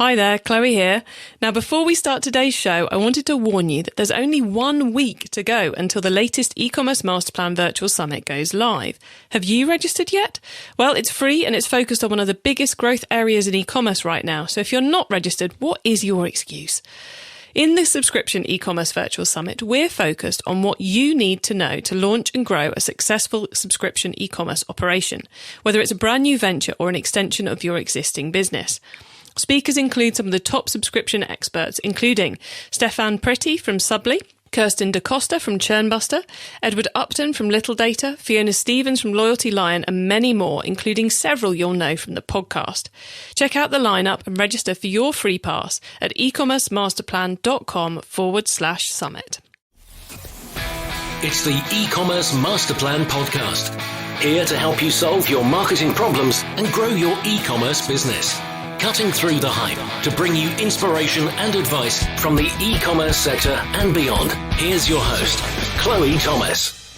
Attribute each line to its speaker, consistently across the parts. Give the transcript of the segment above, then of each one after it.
Speaker 1: Hi there, Chloe here. Now, before we start today's show, I wanted to warn you that there's only 1 week to go until the latest e-commerce master plan virtual summit goes live. Have you registered yet? Well, it's free and it's focused on one of the biggest growth areas in e-commerce right now. So if you're not registered, what is your excuse? In this subscription e-commerce virtual summit, we're focused on what you need to know to launch and grow a successful subscription e-commerce operation, whether it's a brand new venture or an extension of your existing business. Speakers include some of the top subscription experts, including Stefan Pretty from Subly, Kirsten DaCosta from Churnbuster, Edward Upton from Little Data, Fiona Stevens from Loyalty Lion, and many more, including several you'll know from the podcast. Check out the lineup and register for your free pass at ecommercemasterplan.com/summit.
Speaker 2: It's the e-commerce master plan podcast, here to help you solve your marketing problems and grow your e-commerce business. Cutting through the hype to bring you inspiration and advice from the e-commerce sector and beyond. Here's your host, Chloe Thomas.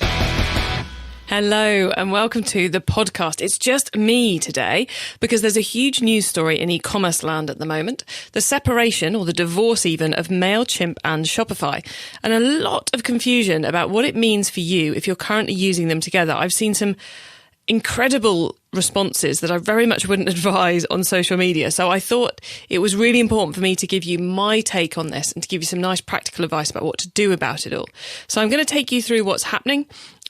Speaker 1: Hello and welcome to the podcast. It's just me today because there's a huge news story in e-commerce land at the moment. The separation, or the divorce even, of Mailchimp and Shopify, and a lot of confusion about what it means for you if you're currently using them together. I've seen some incredible responses that I very much wouldn't advise on social media. So I thought it was really important for me to give you my take on this and to give you some nice practical advice about what to do about it all. So I'm going to take you through what's happening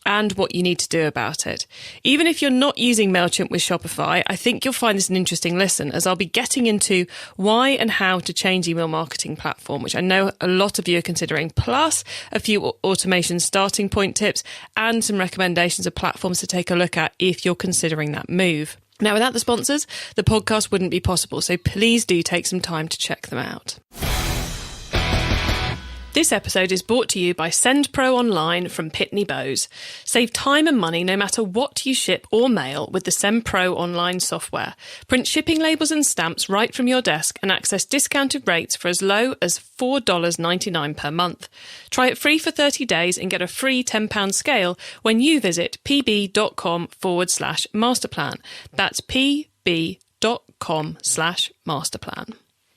Speaker 1: and what you need to do about it. Even if you're not using Mailchimp with Shopify, I think you'll find this an interesting listen, as I'll be getting into why and how to change email marketing platform, which I know a lot of you are considering, plus a few automation starting point tips and some recommendations of platforms to take a look at if you're considering that move. Now, without the sponsors, the podcast wouldn't be possible, so please do take some time to check them out. This episode is brought to you by SendPro Online from Pitney Bowes. Save time and money no matter what you ship or mail with the SendPro Online software. Print shipping labels and stamps right from your desk and access discounted rates for as low as $4.99 per month. Try it free for 30 days and get a free £10 scale when you visit pb.com/masterplan. That's pb.com/masterplan.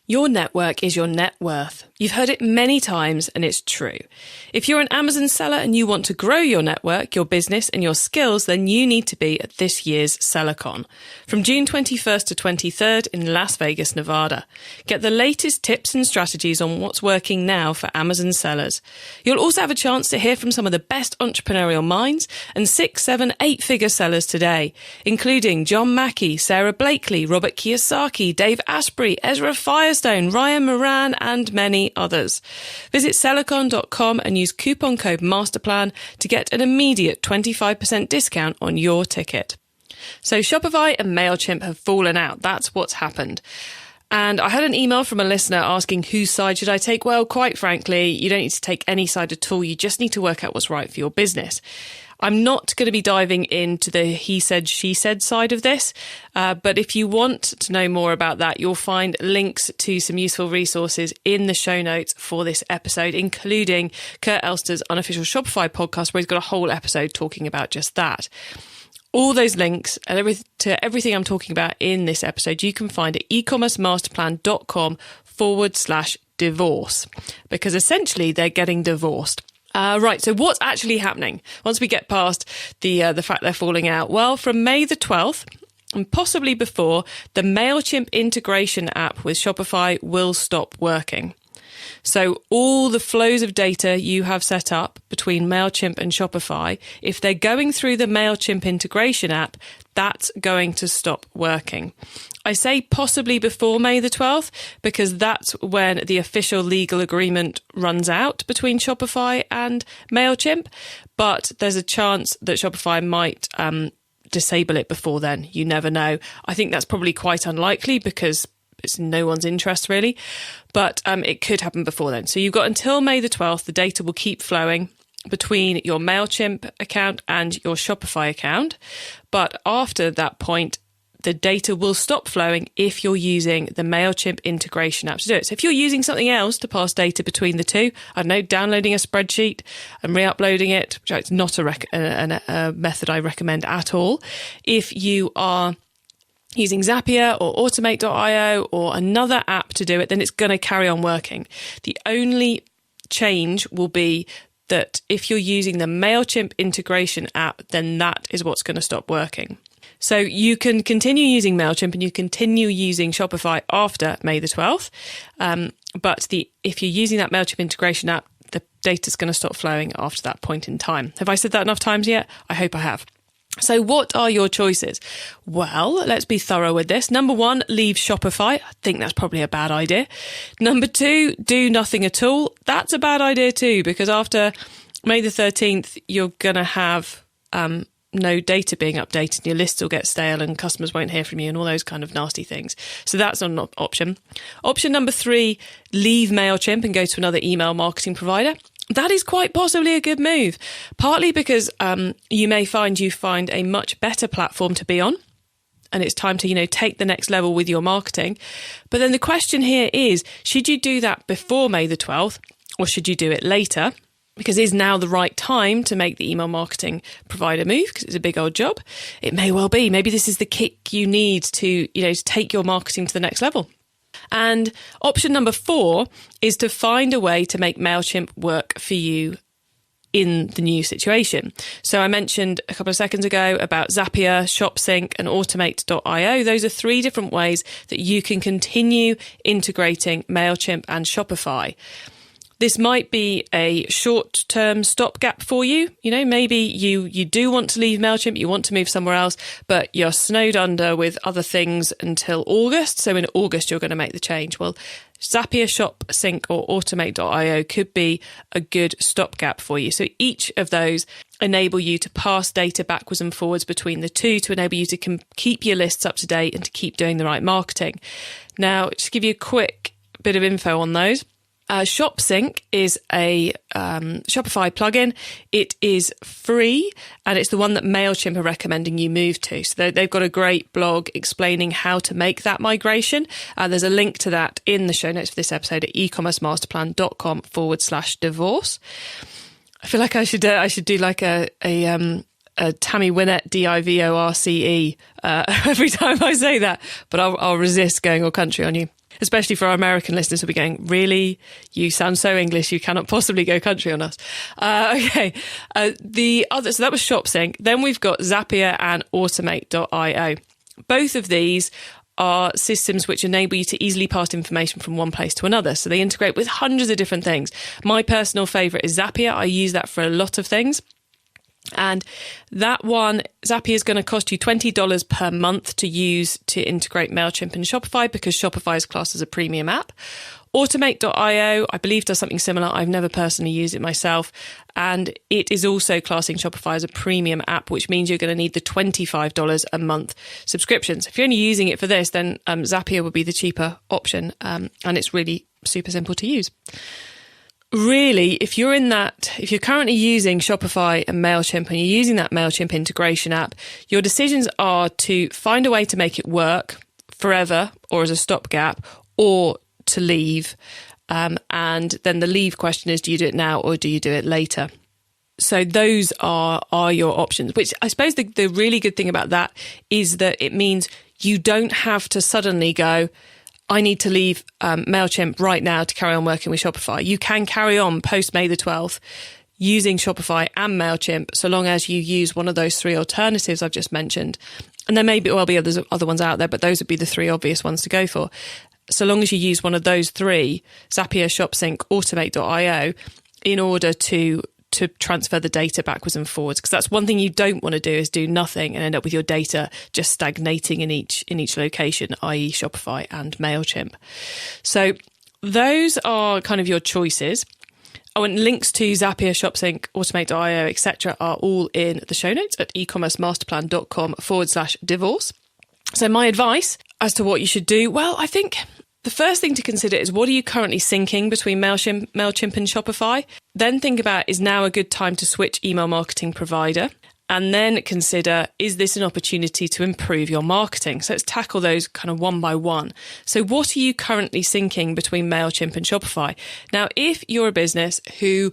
Speaker 1: Your network is your net worth. You've heard it many times and it's true. If you're an Amazon seller and you want to grow your network, your business and your skills, then you need to be at this year's Selleck from June 21st to 23rd in Las Vegas, Nevada. Get the latest tips and strategies on what's working now for Amazon sellers. You'll also have a chance to hear from some of the best entrepreneurial minds and 6, 7, 8-figure sellers today, including John Mackey, Sarah Blakely, Robert Kiyosaki, Dave Asprey, Ezra Firestone, Ryan Moran, and many others. Visit Sellecon.com and use coupon code MASTERPLAN to get an immediate 25% discount on your ticket. So Shopify and Mailchimp have fallen out. That's what's happened. And I had an email from a listener asking whose side should I take? Well, quite frankly, you don't need to take any side at all. You just need to work out what's right for your business. I'm not going to be diving into the he said, she said side of this, but if you want to know more about that, you'll find links to some useful resources in the show notes for this episode, including Kurt Elster's unofficial Shopify podcast, where he's got a whole episode talking about just that. All those links and to everything I'm talking about in this episode, you can find at ecommercemasterplan.com/divorce, because essentially they're getting divorced. Right, so what's actually happening once we get past the fact they're falling out? Well, from May the 12th, and possibly before, the Mailchimp integration app with Shopify will stop working. So all the flows of data you have set up between Mailchimp and Shopify, if they're going through the Mailchimp integration app, that's going to stop working. I say possibly before May the 12th because that's when the official legal agreement runs out between Shopify and Mailchimp, but there's a chance that Shopify might disable it before then. You never know. I think that's probably quite unlikely because it's in no one's interest really, but it could happen before then. So you've got until May the 12th. The data will keep flowing between your Mailchimp account and your Shopify account. But after that point, the data will stop flowing if you're using the Mailchimp integration app to do it. So if you're using something else to pass data between the two, I don't know, downloading a spreadsheet and re-uploading it, which is not a method I recommend at all. If you are using Zapier or Automate.io or another app to do it, then it's going to carry on working. The only change will be that if you're using the Mailchimp integration app, then that is what's going to stop working. So you can continue using Mailchimp and you continue using Shopify after May the 12th. But if you're using that Mailchimp integration app, the data's going to stop flowing after that point in time. Have I said that enough times yet? I hope I have. So what are your choices? Well, let's be thorough with this. Number 1, leave Shopify. I think that's probably a bad idea. Number 2, do nothing at all. That's a bad idea too, because after May the 13th, you're going to have no data being updated. Your lists will get stale and customers won't hear from you and all those kind of nasty things. So that's not an option. Option number 3, leave Mailchimp and go to another email marketing provider. That is quite possibly a good move, partly because you may find a much better platform to be on, and it's time to, take the next level with your marketing. But then the question here is, should you do that before May the 12th or should you do it later? Because is now the right time to make the email marketing provider move? Because it's a big old job. It may well be. Maybe this is the kick you need to take your marketing to the next level. And option number 4 is to find a way to make Mailchimp work for you in the new situation. So I mentioned a couple of seconds ago about Zapier, ShopSync and Automate.io. Those are 3 different ways that you can continue integrating Mailchimp and Shopify. This might be a short-term stopgap for you. Maybe you do want to leave Mailchimp, you want to move somewhere else, but you're snowed under with other things until August. So in August, you're going to make the change. Well, Zapier, ShopSync or Automate.io could be a good stopgap for you. So each of those enable you to pass data backwards and forwards between the two to enable you to keep your lists up to date and to keep doing the right marketing. Now, just to give you a quick bit of info on those. ShopSync is a Shopify plugin. It is free and it's the one that Mailchimp are recommending you move to. So they've got a great blog explaining how to make that migration. There's a link to that in the show notes for this episode at ecommercemasterplan.com/divorce. I feel like I should do like a Tammy Wynette DIVORCE every time I say that, but I'll resist going all country on you. Especially for our American listeners who'll be going, really? You sound so English, you cannot possibly go country on us. Okay. So that was ShopSync. Then we've got Zapier and Automate.io. Both of these are systems which enable you to easily pass information from one place to another. So they integrate with hundreds of different things. My personal favourite is Zapier. I use that for a lot of things. And that one, Zapier is going to cost you $20 per month to use to integrate Mailchimp and Shopify because Shopify is classed as a premium app. Automate.io, I believe, does something similar. I've never personally used it myself. And it is also classing Shopify as a premium app, which means you're going to need the $25 a month subscription. So if you're only using it for this, then Zapier would be the cheaper option. And it's really super simple to use. Really, if you're currently using Shopify and Mailchimp and you're using that Mailchimp integration app, your decisions are to find a way to make it work forever or as a stopgap or to leave. And then the leave question is, do you do it now or do you do it later? So those are your options, which I suppose the really good thing about that is that it means you don't have to suddenly go, I need to leave Mailchimp right now to carry on working with Shopify. You can carry on post May the 12th using Shopify and Mailchimp so long as you use one of those 3 alternatives I've just mentioned. And there may be other ones out there, but those would be the 3 obvious ones to go for. So long as you use one of those 3, Zapier, ShopSync, Automate.io, in order to transfer the data backwards and forwards, because that's one thing you don't want to do is do nothing and end up with your data just stagnating in each location, i.e. Shopify and Mailchimp. So those are kind of your choices. And links to Zapier, ShopSync, Automate.io, etc. are all in the show notes at ecommercemasterplan.com/divorce. So my advice as to what you should do, well, I think the first thing to consider is, what are you currently syncing between Mailchimp and Shopify? Then think about, is now a good time to switch email marketing provider? And then consider, is this an opportunity to improve your marketing? So let's tackle those kind of one by one. So what are you currently syncing between Mailchimp and Shopify? Now, if you're a business who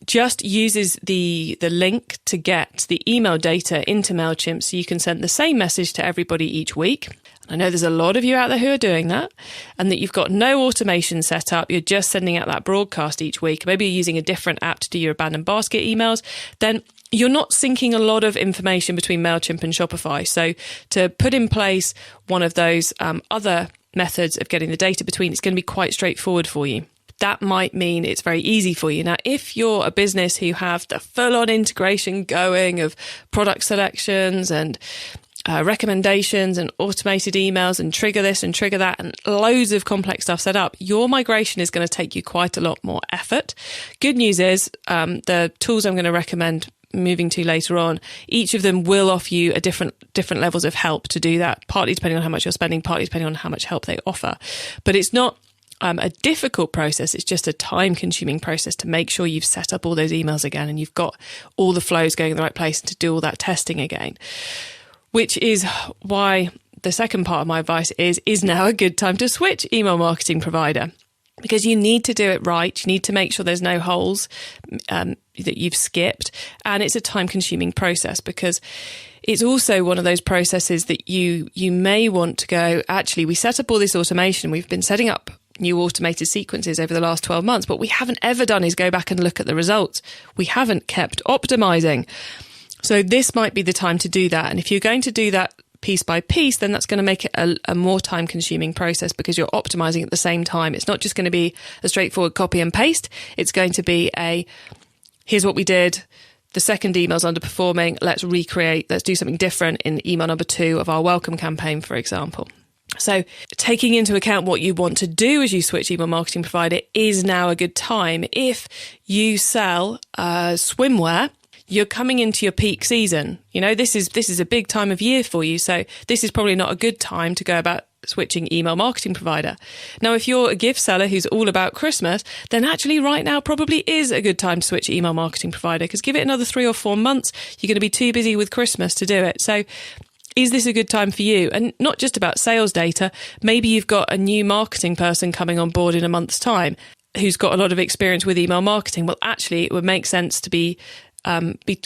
Speaker 1: just uses the link to get the email data into Mailchimp so you can send the same message to everybody each week. I know there's a lot of you out there who are doing that, and that you've got no automation set up. You're just sending out that broadcast each week. Maybe you're using a different app to do your abandoned basket emails. Then you're not syncing a lot of information between Mailchimp and Shopify. So to put in place one of those other methods of getting the data between, it's going to be quite straightforward for you. That might mean it's very easy for you. Now, if you're a business who have the full-on integration going of product selections and recommendations and automated emails and trigger this and trigger that and loads of complex stuff set up, your migration is going to take you quite a lot more effort. Good news is the tools I'm going to recommend moving to later on, each of them will offer you a different levels of help to do that, partly depending on how much you're spending, partly depending on how much help they offer. But it's not a difficult process. It's just a time-consuming process to make sure you've set up all those emails again and you've got all the flows going in the right place and to do all that testing again. Which is why the second part of my advice is now a good time to switch email marketing provider. Because you need to do it right. You need to make sure there's no holes that you've skipped. And it's a time-consuming process because it's also one of those processes that you may want to go, actually, we set up all this automation. We've been setting up new automated sequences over the last 12 months. What we haven't ever done is go back and look at the results. We haven't kept optimizing. So this might be the time to do that. And if you're going to do that piece by piece, then that's going to make it a more time consuming process because you're optimizing at the same time. It's not just going to be a straightforward copy and paste. It's going to be here's what we did. The second email's underperforming. Let's recreate. Let's do something different in email number 2 of our welcome campaign, for example. So taking into account what you want to do as you switch email marketing provider is now a good time. If you sell swimwear, you're coming into your peak season. You know, this is a big time of year for you. So this is probably not a good time to go about switching email marketing provider. Now, if you're a gift seller who's all about Christmas, then actually right now probably is a good time to switch email marketing provider because give it another 3 or 4 months, you're going to be too busy with Christmas to do it. So is this a good time for you? And not just about sales data. Maybe you've got a new marketing person coming on board in a month's time who's got a lot of experience with email marketing. Well, actually, it would make sense to be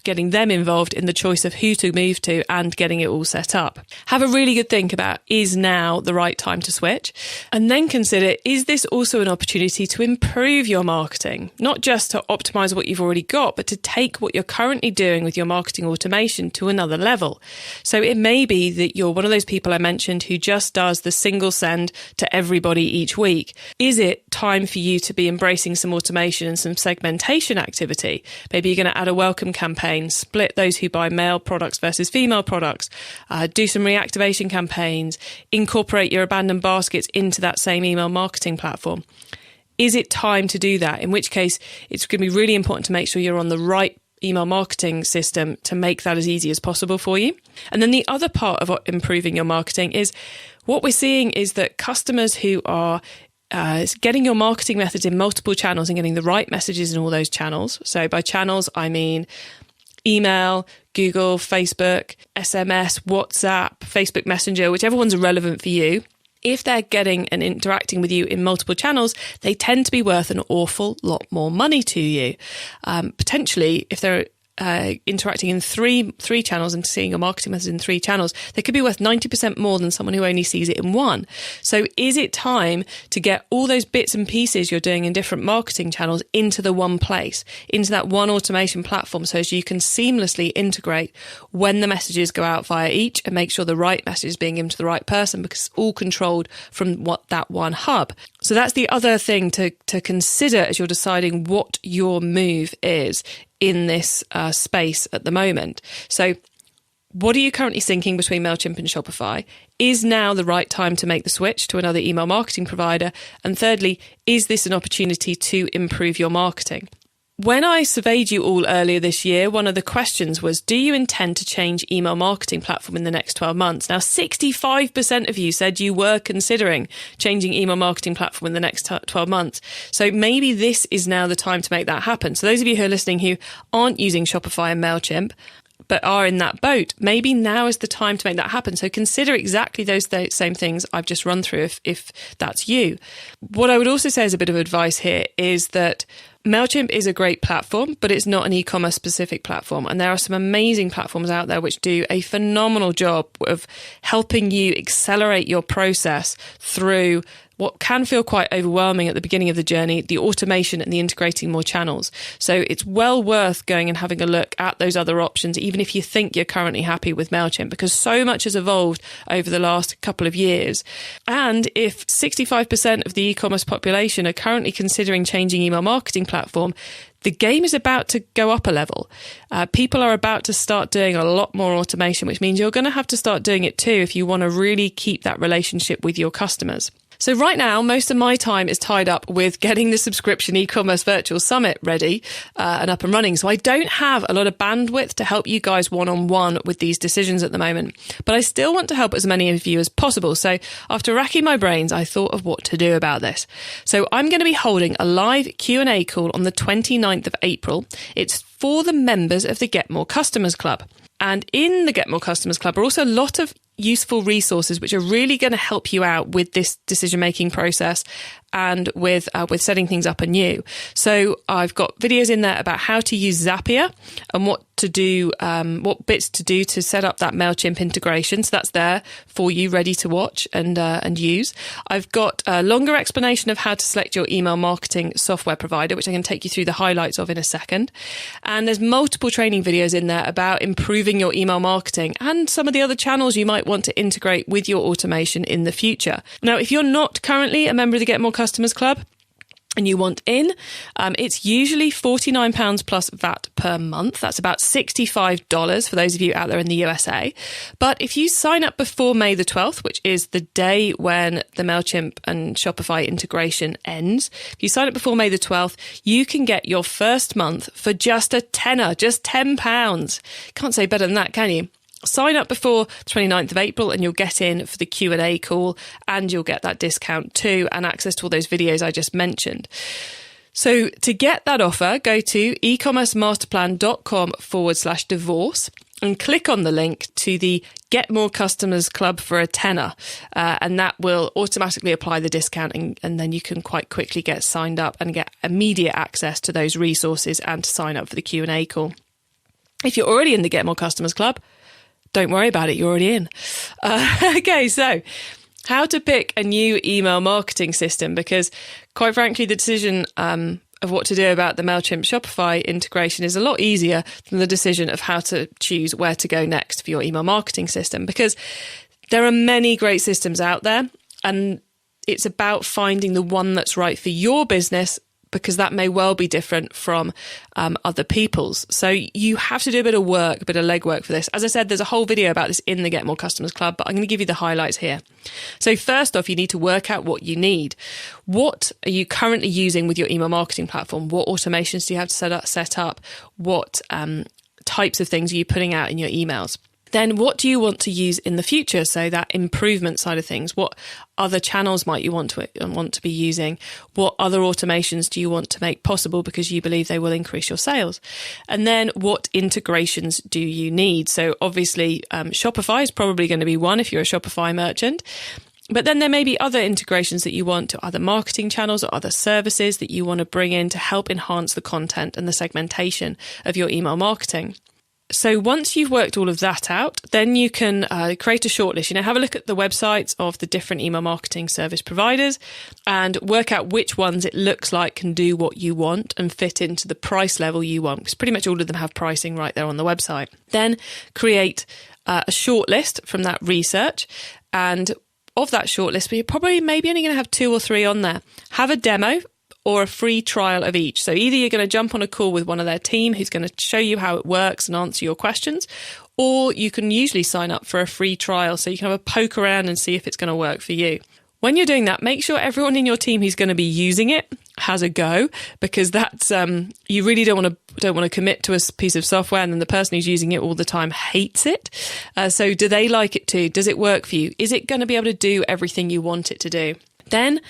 Speaker 1: getting them involved in the choice of who to move to and getting it all set up. Have a really good think about, is now the right time to switch? And then consider, is this also an opportunity to improve your marketing? Not just to optimize what you've already got, but to take what you're currently doing with your marketing automation to another level. So it may be that you're one of those people I mentioned who just does the single send to everybody each week. Is it time for you to be embracing some automation and some segmentation activity? Maybe you're going to add a welcome campaign, split those who buy male products versus female products, do some reactivation campaigns, incorporate your abandoned baskets into that same email marketing platform. Is it time to do that? In which case, it's going to be really important to make sure you're on the right email marketing system to make that as easy as possible for you. And then the other part of improving your marketing is what we're seeing is that customers who are getting your marketing methods in multiple channels and getting the right messages in all those channels. So by channels, I mean email, Google, Facebook, SMS, WhatsApp, Facebook Messenger, whichever ones are relevant for you. If they're getting and interacting with you in multiple channels, they tend to be worth an awful lot more money to you. Potentially, if they're interacting in three channels and seeing your marketing message in 3 channels, they could be worth 90% more than someone who only sees it in 1. So is it time to get all those bits and pieces you're doing in different marketing channels into the one place, into that one automation platform, so as you can seamlessly integrate when the messages go out via each and make sure the right message is being given to the right person because it's all controlled from that one hub. So that's the other thing to consider as you're deciding what your move is in this space at the moment. So what are you currently syncing between Mailchimp and Shopify? Is now the right time to make the switch to another email marketing provider? And thirdly, is this an opportunity to improve your marketing? When I surveyed you all earlier this year, one of the questions was, do you intend to change email marketing platform in the next 12 months? Now, 65% of you said you were considering changing email marketing platform in the next 12 months. So maybe this is now the time to make that happen. So those of you who are listening who aren't using Shopify and Mailchimp, but are in that boat, maybe now is the time to make that happen. So consider exactly those same things I've just run through if that's you. What I would also say as a bit of advice here is that Mailchimp is a great platform, but it's not an e-commerce specific platform. And there are some amazing platforms out there which do a phenomenal job of helping you accelerate your process through what can feel quite overwhelming at the beginning of the journey, the automation and the integrating more channels. So it's well worth going and having a look at those other options, even if you think you're currently happy with Mailchimp, because so much has evolved over the last couple of years. And if 65% of the e-commerce population are currently considering changing email marketing platform, the game is about to go up a level. People are about to start doing a lot more automation, which means you're going to have to start doing it too if you want to really keep that relationship with your customers. So right now, most of my time is tied up with getting the subscription e-commerce virtual summit ready and up and running. So I don't have a lot of bandwidth to help you guys one-on-one with these decisions at the moment. But I still want to help as many of you as possible. So after racking my brains, I thought of what to do about this. So I'm going to be holding a live Q&A call on the 29th of April. It's for the members of the Get More Customers Club. And in the Get More Customers Club are also a lot of useful resources which are really going to help you out with this decision-making process and with setting things up anew. So I've got videos in there about how to use Zapier and what to do, what bits to do to set up that Mailchimp integration. So that's there for you, ready to watch and use. I've got a longer explanation of how to select your email marketing software provider, which I can take you through the highlights of in a second. And there's multiple training videos in there about improving your email marketing and some of the other channels you might want to integrate with your automation in the future. Now, if you're not currently a member of the Get More Customers Club and you want in, it's usually £49 plus VAT per month. That's about $65 for those of you out there in the USA. But if you sign up before May the 12th, which is the day when the Mailchimp and Shopify integration ends, if you sign up before May the 12th, you can get your first month for just a tenner, just £10. Can't say better than that, can you? Sign up before 29th of April and you'll get in for the Q&A call and you'll get that discount too and access to all those videos I just mentioned. So to get that offer, go to ecommercemasterplan.com/divorce and click on the link to the Get More Customers Club for a tenner. And that will automatically apply the discount and then you can quite quickly get signed up and get immediate access to those resources and to sign up for the Q&A call. If you're already in the Get More Customers Club, don't worry about it, you're already in. Okay, so how to pick a new email marketing system, because quite frankly, the decision of what to do about the Mailchimp Shopify integration is a lot easier than the decision of how to choose where to go next for your email marketing system, because there are many great systems out there and it's about finding the one that's right for your business, because that may well be different from other people's. So you have to do a bit of work, a bit of legwork for this. As I said, there's a whole video about this in the Get More Customers Club, but I'm going to give you the highlights here. So first off, you need to work out what you need. What are you currently using with your email marketing platform? What automations do you have to set up? What types of things are you putting out in your emails? Then what do you want to use in the future? So that improvement side of things, what other channels might you want to be using? What other automations do you want to make possible because you believe they will increase your sales? And then what integrations do you need? So obviously Shopify is probably going to be one if you're a Shopify merchant. But then there may be other integrations that you want to other marketing channels or other services that you want to bring in to help enhance the content and the segmentation of your email marketing. So once you've worked all of that out, then you can create a shortlist. Have a look at the websites of the different email marketing service providers and work out which ones it looks like can do what you want and fit into the price level you want, because pretty much all of them have pricing right there on the website. Then create a shortlist from that research, and of that shortlist, but you're probably maybe only going to have 2 or 3 on there. Have a demo or a free trial of each. So either you're going to jump on a call with one of their team who's going to show you how it works and answer your questions, or you can usually sign up for a free trial so you can have a poke around and see if it's going to work for you. When you're doing that, make sure everyone in your team who's going to be using it has a go, because that's you really don't want to commit to a piece of software and then the person who's using it all the time hates it. So do they like it too? Does it work for you? Is it going to be able to do everything you want it to do? Then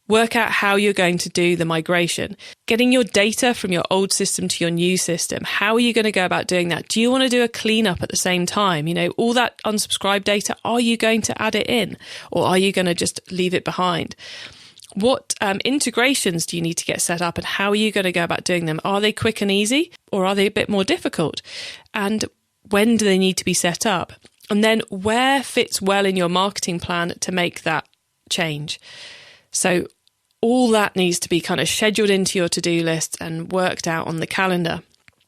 Speaker 1: work out how you're going to do the migration. Getting your data from your old system to your new system. How are you going to go about doing that? Do you want to do a cleanup at the same time? All that unsubscribed data, are you going to add it in? Or are you going to just leave it behind? What integrations do you need to get set up, and how are you going to go about doing them? Are they quick and easy, or are they a bit more difficult? And when do they need to be set up? And then where fits well in your marketing plan to make that change? So all that needs to be kind of scheduled into your to-do list and worked out on the calendar.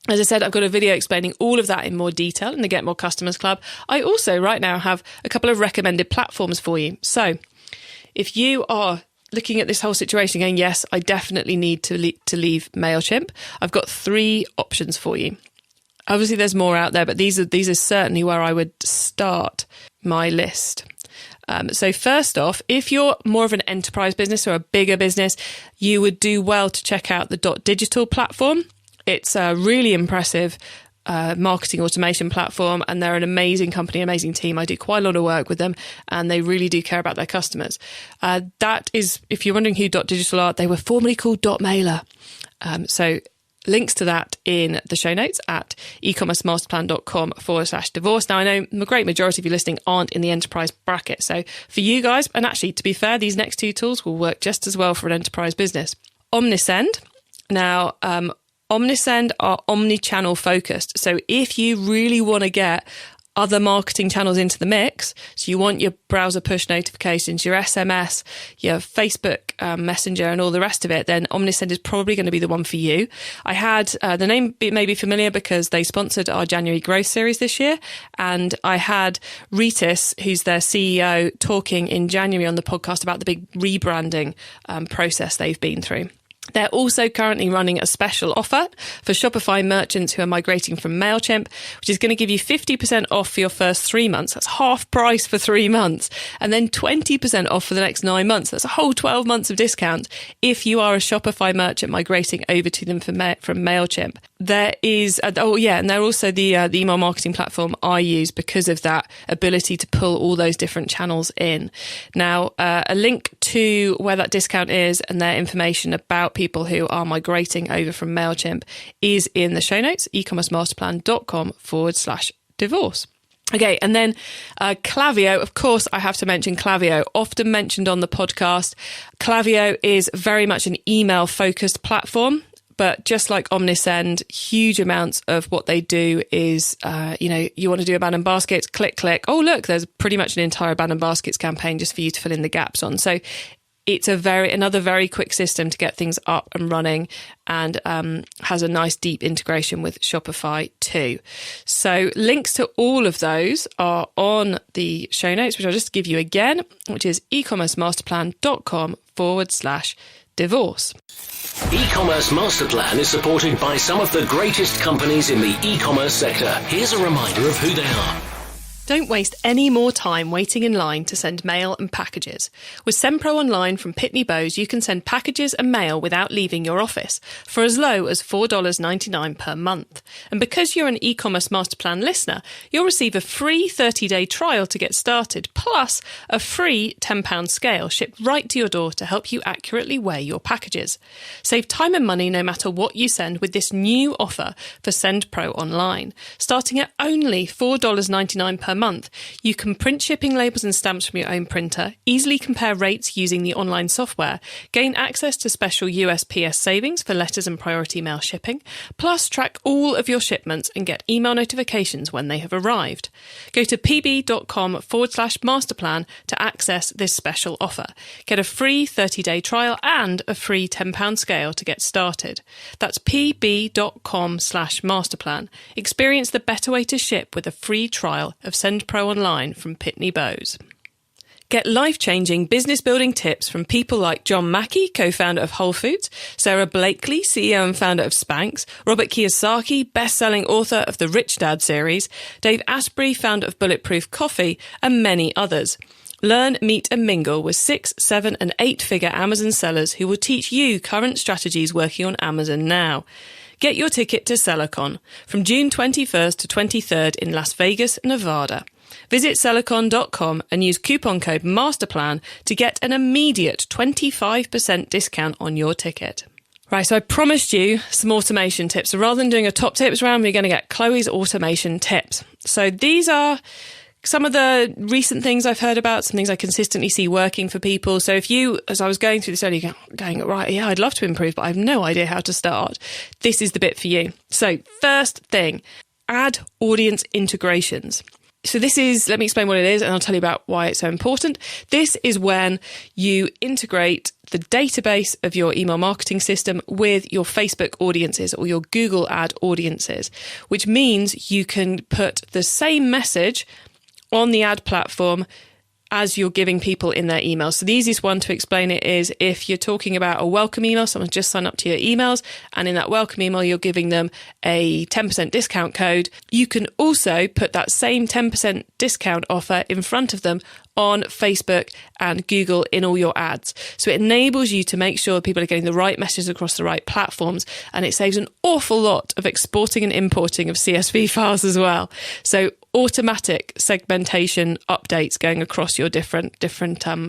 Speaker 1: As I said, I've got a video explaining all of that in more detail in the Get More Customers Club. I also right now have a couple of recommended platforms for you. So if you are looking at this whole situation going, yes, I definitely need to leave Mailchimp, I've got 3 options for you. Obviously, there's more out there, but these are certainly where I would start my list. So first off, if you're more of an enterprise business or a bigger business, you would do well to check out the .digital platform. It's a really impressive marketing automation platform, and they're an amazing company, amazing team. I do quite a lot of work with them, and they really do care about their customers. That is, if you're wondering who .digital are, they were formerly called .mailer. So links to that in the show notes at ecommercemasterplan.com/divorce. Now, I know the great majority of you listening aren't in the enterprise bracket. So for you guys, and actually, to be fair, these next 2 tools will work just as well for an enterprise business. Omnisend. Now, Omnisend are omni-channel focused. So if you really want to get other marketing channels into the mix, so you want your browser push notifications, your SMS, your Facebook Messenger and all the rest of it, then Omnisend is probably going to be the one for you. I had, the name may be familiar because they sponsored our January growth series this year. And I had Ritis, who's their CEO, talking in January on the podcast about the big rebranding process they've been through. They're also currently running a special offer for Shopify merchants who are migrating from Mailchimp, which is going to give you 50% off for your first 3 months. That's half price for 3 months. And then 20% off for the next 9 months. That's a whole 12 months of discount if you are a Shopify merchant migrating over to them from Mailchimp. There is, and they're also the email marketing platform I use because of that ability to pull all those different channels in. Now, a link to where that discount is and their information about people who are migrating over from Mailchimp is in the show notes, ecommercemasterplan.com/divorce. Okay, and then Laviyo, of course, I have to mention Laviyo, often mentioned on the podcast. Laviyo is very much an email-focused platform. But just like Omnisend, huge amounts of what they do is, you want to do abandoned baskets, click. Oh, look, there's pretty much an entire abandoned baskets campaign just for you to fill in the gaps on. So it's another very quick system to get things up and running, and has a nice deep integration with Shopify too. So links to all of those are on the show notes, which I'll just give you again, which is ecommercemasterplan.com/divorce.
Speaker 2: E-commerce Master Plan is supported by some of the greatest companies in the e-commerce sector. Here's a reminder of who they are.
Speaker 1: Don't waste any more time waiting in line to send mail and packages. With SendPro Online from Pitney Bowes, you can send packages and mail without leaving your office for as low as $4.99 per month. And because you're an e-commerce master plan listener, you'll receive a free 30-day trial to get started, plus a free £10 scale shipped right to your door to help you accurately weigh your packages. Save time and money no matter what you send with this new offer for SendPro Online. Starting at only $4.99 per month, you can print shipping labels and stamps from your own printer, easily compare rates using the online software, gain access to special USPS savings for letters and priority mail shipping, plus track all of your shipments and get email notifications when they have arrived. Go to pb.com/masterplan to access this special offer. Get a free 30-day trial and a free £10 scale to get started. That's pb.com/masterplan. Experience the better way to ship with a free trial of SendPro Online from Pitney Bowes. Get life-changing business-building tips from people like John Mackey, co-founder of Whole Foods, Sarah Blakely, CEO and founder of Spanx, Robert Kiyosaki, best-selling author of the Rich Dad series, Dave Asprey, founder of Bulletproof Coffee, and many others. Learn, meet and mingle with 6, 7 and 8-figure Amazon sellers who will teach you current strategies working on Amazon now. Get your ticket to Selleck from June 21st to 23rd in Las Vegas, Nevada. Visit sellecon.com and use coupon code MASTERPLAN to get an immediate 25% discount on your ticket. Right, so I promised you some automation tips. So rather than doing a top tips round, we're going to get Chloe's automation tips. So these are Some of the recent things I've heard about, some things I consistently see working for people. So if you, as I was going through this earlier, going, right, yeah, I'd love to improve, but I have no idea how to start. This is the bit for you. So first thing, add audience integrations. So this is, let me explain what it is and I'll tell you about why it's so important. This is when you integrate the database of your email marketing system with your Facebook audiences or your Google ad audiences, which means you can put the same message on the ad platform as you're giving people in their emails. So the easiest one to explain it is if you're talking about a welcome email, someone's just signed up to your emails, and in that welcome email, you're giving them a 10% discount code. You can also put that same 10% discount offer in front of them on Facebook and Google in all your ads. So it enables you to make sure people are getting the right messages across the right platforms, and it saves an awful lot of exporting and importing of CSV files as well. So automatic segmentation updates going across your different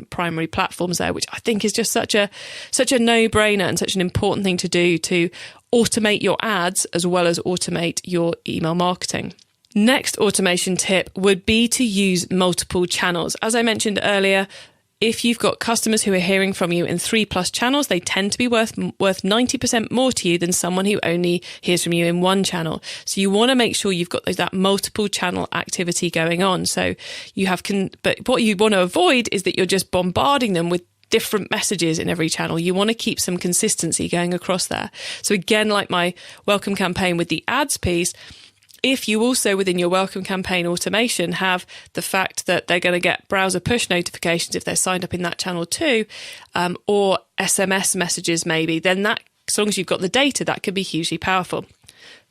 Speaker 1: primary platforms there, which I think is just such a no-brainer and such an important thing to do to automate your ads as well as automate your email marketing. Next automation tip would be to use multiple channels. As I mentioned earlier, if you've got customers who are hearing from you in 3+ channels, they tend to be worth 90% more to you than someone who only hears from you in one channel. So you want to make sure you've got that multiple channel activity going on. So you have, but what you want to avoid is that you're just bombarding them with different messages in every channel. You want to keep some consistency going across there. So again, like my welcome campaign with the ads piece, if you also within your welcome campaign automation have the fact that they're going to get browser push notifications if they're signed up in that channel too, or SMS messages maybe, then that, as long as you've got the data, that could be hugely powerful.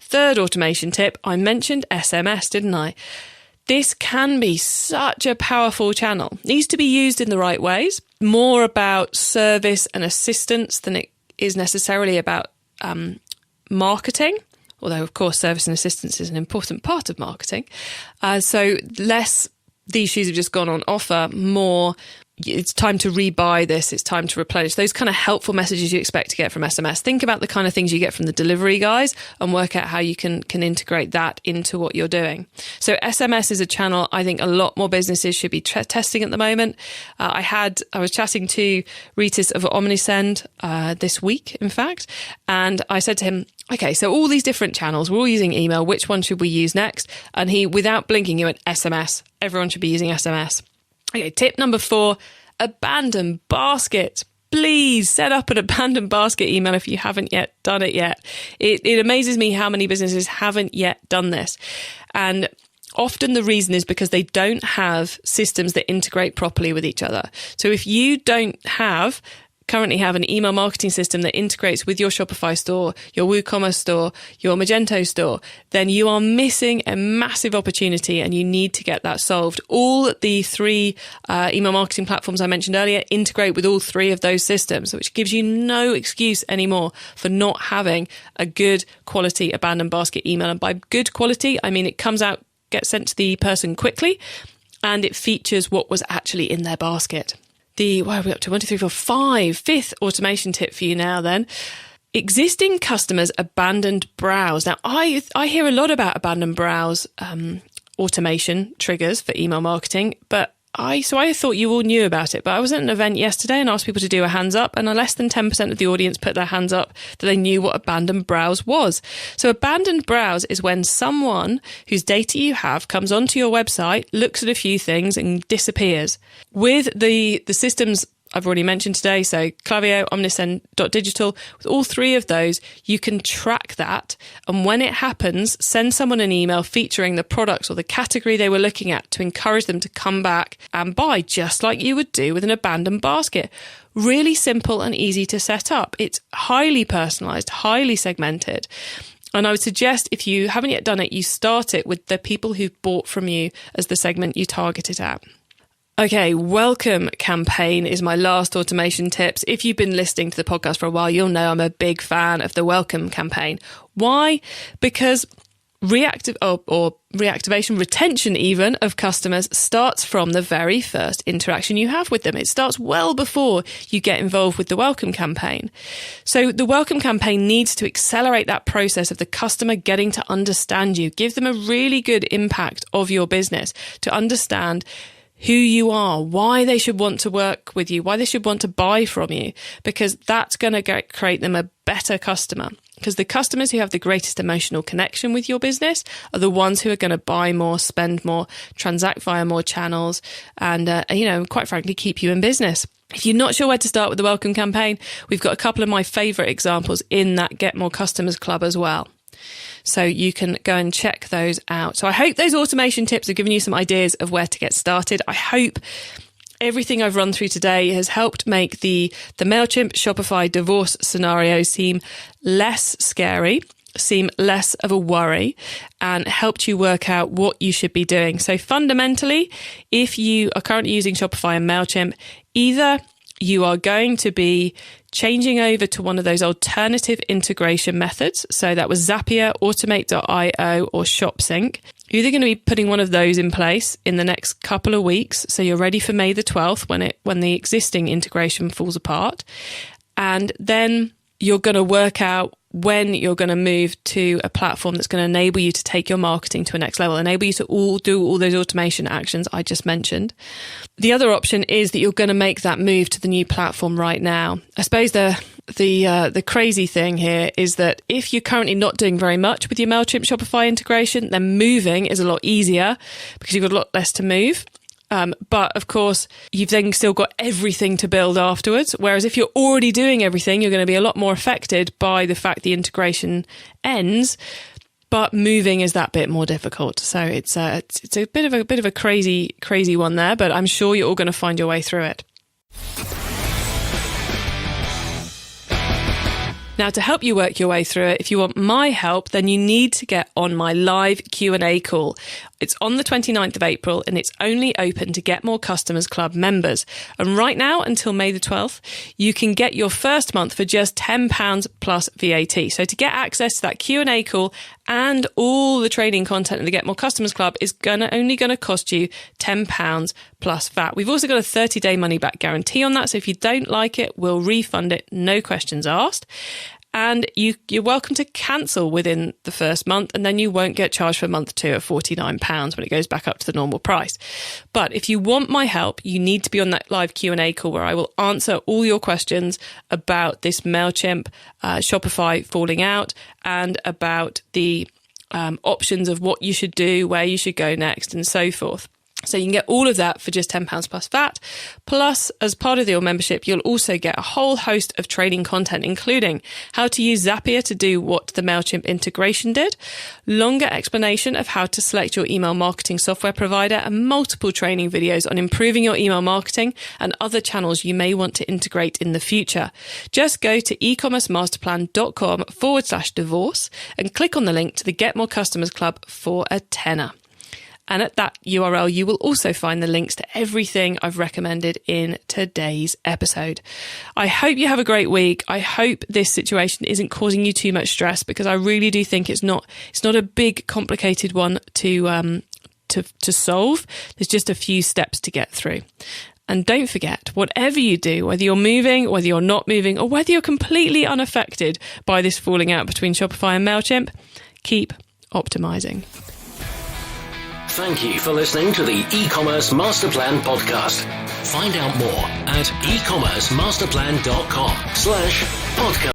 Speaker 1: Third automation tip, I mentioned SMS, didn't I? This can be such a powerful channel. It needs to be used in the right ways, more about service and assistance than it is necessarily about marketing. Although, of course, service and assistance is an important part of marketing. So less these shoes have just gone on offer, more it's time to rebuy this, it's time to replenish. Those kind of helpful messages you expect to get from SMS. Think about the kind of things you get from the delivery guys and work out how you can integrate that into what you're doing. So SMS is a channel I think a lot more businesses should be testing at the moment. I was chatting to Ritis of Omnisend this week, in fact, and I said to him, okay, so all these different channels, we're all using email. Which one should we use next? And he, without blinking, he went, SMS. Everyone should be using SMS. Okay, tip number 4, abandon basket. Please set up an abandoned basket email if you haven't yet done it yet. It amazes me how many businesses haven't yet done this. And often the reason is because they don't have systems that integrate properly with each other. So if you don't currently have an email marketing system that integrates with your Shopify store, your WooCommerce store, your Magento store, then you are missing a massive opportunity and you need to get that solved. All the 3 email marketing platforms I mentioned earlier integrate with all 3 of those systems, which gives you no excuse anymore for not having a good quality abandoned basket email. And by good quality, I mean it comes out, gets sent to the person quickly, and it features what was actually in their basket. What are we up to? 1, 2, 3, 4, 5. 5th automation tip for you now then. Existing customers abandoned browse. Now, I hear a lot about abandoned browse automation triggers for email marketing, but I thought you all knew about it, but I was at an event yesterday and asked people to do a hands up, and less than 10% of the audience put their hands up that they knew what abandoned browse was. So abandoned browse is when someone whose data you have comes onto your website, looks at a few things and disappears. With the systems I've already mentioned today, so Laviyo, Omnisend, Digital, with all 3 of those, you can track that. And when it happens, send someone an email featuring the products or the category they were looking at to encourage them to come back and buy, just like you would do with an abandoned basket. Really simple and easy to set up. It's highly personalized, highly segmented. And I would suggest if you haven't yet done it, you start it with the people who've bought from you as the segment you target it at. Okay, welcome campaign is my last automation tips. If you've been listening to the podcast for a while, you'll know I'm a big fan of the welcome campaign. Why? Because reactivation, retention even of customers starts from the very first interaction you have with them. It starts well before you get involved with the welcome campaign. So the welcome campaign needs to accelerate that process of the customer getting to understand you, give them a really good impact of your business, to understand who you are, why they should want to work with you, why they should want to buy from you, because that's going to create them a better customer. Because the customers who have the greatest emotional connection with your business are the ones who are going to buy more, spend more, transact via more channels, and, quite frankly, keep you in business. If you're not sure where to start with the welcome campaign, we've got a couple of my favorite examples in that Get More Customers Club as well. So you can go and check those out. So I hope those automation tips have given you some ideas of where to get started. I hope everything I've run through today has helped make the Mailchimp Shopify divorce scenario seem less scary, seem less of a worry, and helped you work out what you should be doing. So fundamentally, if you are currently using Shopify and Mailchimp, either you are going to be changing over to one of those alternative integration methods. So that was Zapier, Automateio, or ShopSync. You're either going to be putting one of those in place in the next couple of weeks, so you're ready for May the 12th when the existing integration falls apart. And then you're going to work out when you're going to move to a platform that's going to enable you to take your marketing to a next level, enable you to do all those automation actions I just mentioned. The other option is that you're going to make that move to the new platform right now. I suppose the crazy thing here is that if you're currently not doing very much with your Mailchimp Shopify integration, then moving is a lot easier because you've got a lot less to move. But of course, you've then still got everything to build afterwards. Whereas if you're already doing everything, you're going to be a lot more affected by the fact the integration ends. But moving is that bit more difficult. So it's a bit of a crazy one there. But I'm sure you're all going to find your way through it. Now, to help you work your way through it, if you want my help, then you need to get on my live Q&A call. It's on the 29th of April and it's only open to Get More Customers Club members. And right now, until May the 12th, you can get your first month for just £10 plus VAT. So to get access to that Q&A call and all the training content in the Get More Customers Club is only going to cost you £10 plus VAT. We've also got a 30-day money-back guarantee on that. So if you don't like it, we'll refund it, no questions asked. And you're welcome to cancel within the first month, and then you won't get charged for month 2 of £49 when it goes back up to the normal price. But if you want my help, you need to be on that live Q&A call where I will answer all your questions about this Mailchimp Shopify falling out and about the options of what you should do, where you should go next, and so forth. So you can get all of that for just £10 plus VAT. Plus, as part of your membership, you'll also get a whole host of training content, including how to use Zapier to do what the Mailchimp integration did, longer explanation of how to select your email marketing software provider, and multiple training videos on improving your email marketing and other channels you may want to integrate in the future. Just go to ecommercemasterplan.com/divorce and click on the link to the Get More Customers Club for a tenner. And at that URL, you will also find the links to everything I've recommended in today's episode. I hope you have a great week. I hope this situation isn't causing you too much stress, because I really do think it's not a big, complicated one to solve. There's just a few steps to get through. And don't forget, whatever you do, whether you're moving, whether you're not moving, or whether you're completely unaffected by this falling out between Shopify and Mailchimp, keep optimizing.
Speaker 2: Thank you for listening to the E-commerce Master Plan podcast. Find out more at ecommercemasterplan.com/podcast.